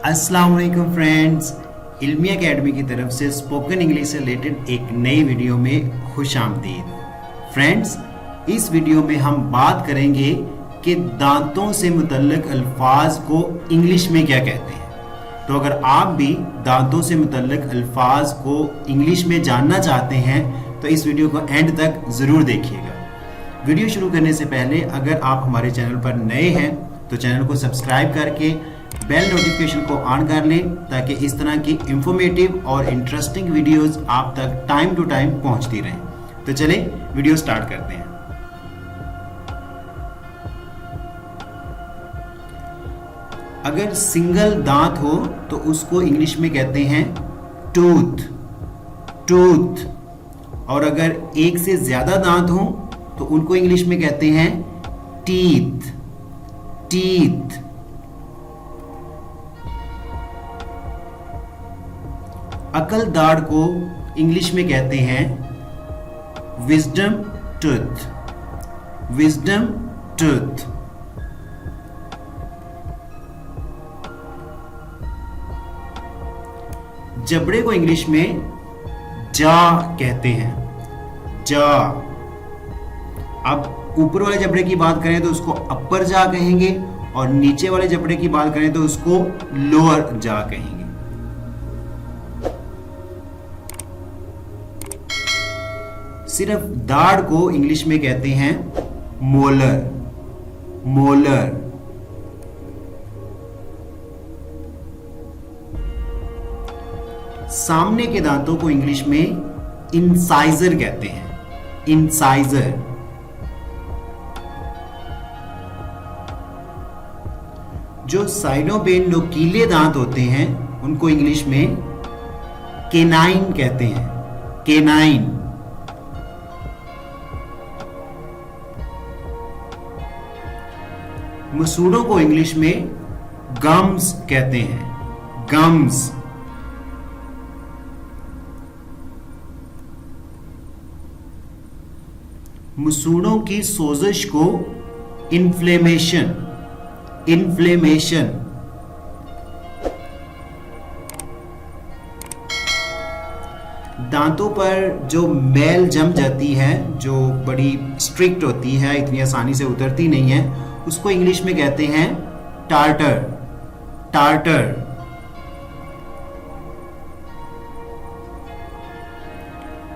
अस्सलाम वालेकुम फ्रेंड्स, इल्मी एकेडमी की तरफ से स्पोकन इंग्लिश से रिलेटेड एक नई वीडियो में खुश आमदीद। फ्रेंड्स, इस वीडियो में हम बात करेंगे कि दांतों से मुतल्लिक अल्फाज को इंग्लिश में क्या कहते हैं। तो अगर आप भी दांतों से मुतल्लिक अल्फाज को इंग्लिश में जानना चाहते हैं तो इस वीडियो को एंड तक ज़रूर देखिएगा। वीडियो शुरू करने से पहले अगर आप हमारे चैनल पर नए हैं तो चैनल को सब्सक्राइब करके बेल नोटिफिकेशन को ऑन कर लें ताकि इस तरह की इंफॉर्मेटिव और इंटरेस्टिंग वीडियोस आप तक टाइम टू टाइम पहुंचती रहें। तो चलें वीडियो स्टार्ट करते हैं। अगर सिंगल दांत हो तो उसको इंग्लिश में कहते हैं टूथ, टूथ। और अगर एक से ज्यादा दांत हो तो उनको इंग्लिश में कहते हैं टीथ, टीथ। अकल दाढ़ को इंग्लिश में कहते हैं विजडम टूथ, विजडम टूथ। जबड़े को इंग्लिश में जा कहते हैं, जा। अब ऊपर वाले जबड़े की बात करें तो उसको अपर जा कहेंगे और नीचे वाले जबड़े की बात करें तो उसको लोअर जा कहेंगे। सिर्फ दाढ़ को इंग्लिश में कहते हैं मोलर, मोलर। सामने के दांतों को इंग्लिश में इंसाइजर कहते हैं, इंसाइजर। जो साइडों पे नुकीले दांत होते हैं उनको इंग्लिश में केनाइन कहते हैं, केनाइन। मसूड़ों को इंग्लिश में गम्स कहते हैं, गम्स। मसूड़ों की सोजिश को इन्फ्लेमेशन, इन्फ्लेमेशन। दांतों पर जो मैल जम जाती है, जो बड़ी स्ट्रिक्ट होती है, इतनी आसानी से उतरती नहीं है, उसको इंग्लिश में कहते हैं टार्टर, टार्टर।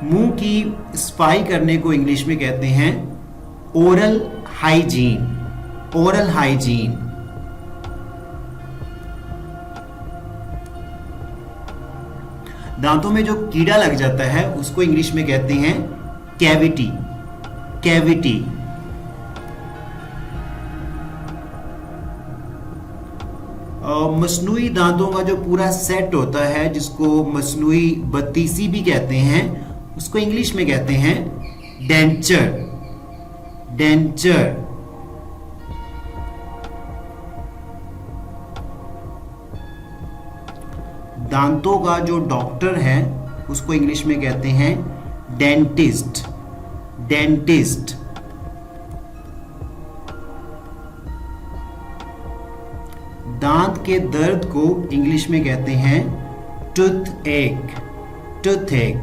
मुंह की सफाई करने को इंग्लिश में कहते हैं ओरल हाइजीन, ओरल हाइजीन। दांतों में जो कीड़ा लग जाता है उसको इंग्लिश में कहते हैं कैविटी, कैविटी। मसनूई दांतों का जो पूरा सेट होता है जिसको मसनूई बत्तीसी भी कहते हैं उसको इंग्लिश में कहते हैं डेंचर, डेंचर। दांतों का जो डॉक्टर है उसको इंग्लिश में कहते हैं डेंटिस्ट, डेंटिस्ट। दांत के दर्द को इंग्लिश में कहते हैं टूथ एक, टूथ एक।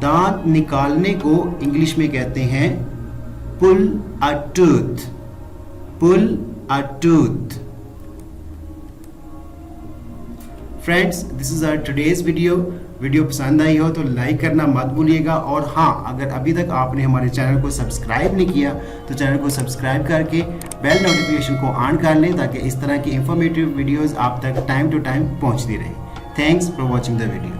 दांत निकालने को इंग्लिश में कहते हैं pull a tooth, pull a tooth. Friends, this is our today's video. Video पसंद आई हो तो लाइक करना मत भूलिएगा। और हाँ, अगर अभी तक आपने हमारे चैनल को सब्सक्राइब नहीं किया तो चैनल को सब्सक्राइब करके बेल नोटिफिकेशन को ऑन कर लें ताकि इस तरह की इंफॉर्मेटिव वीडियोस आप तक टाइम टू टाइम पहुंचती रहे। Thanks for watching the video.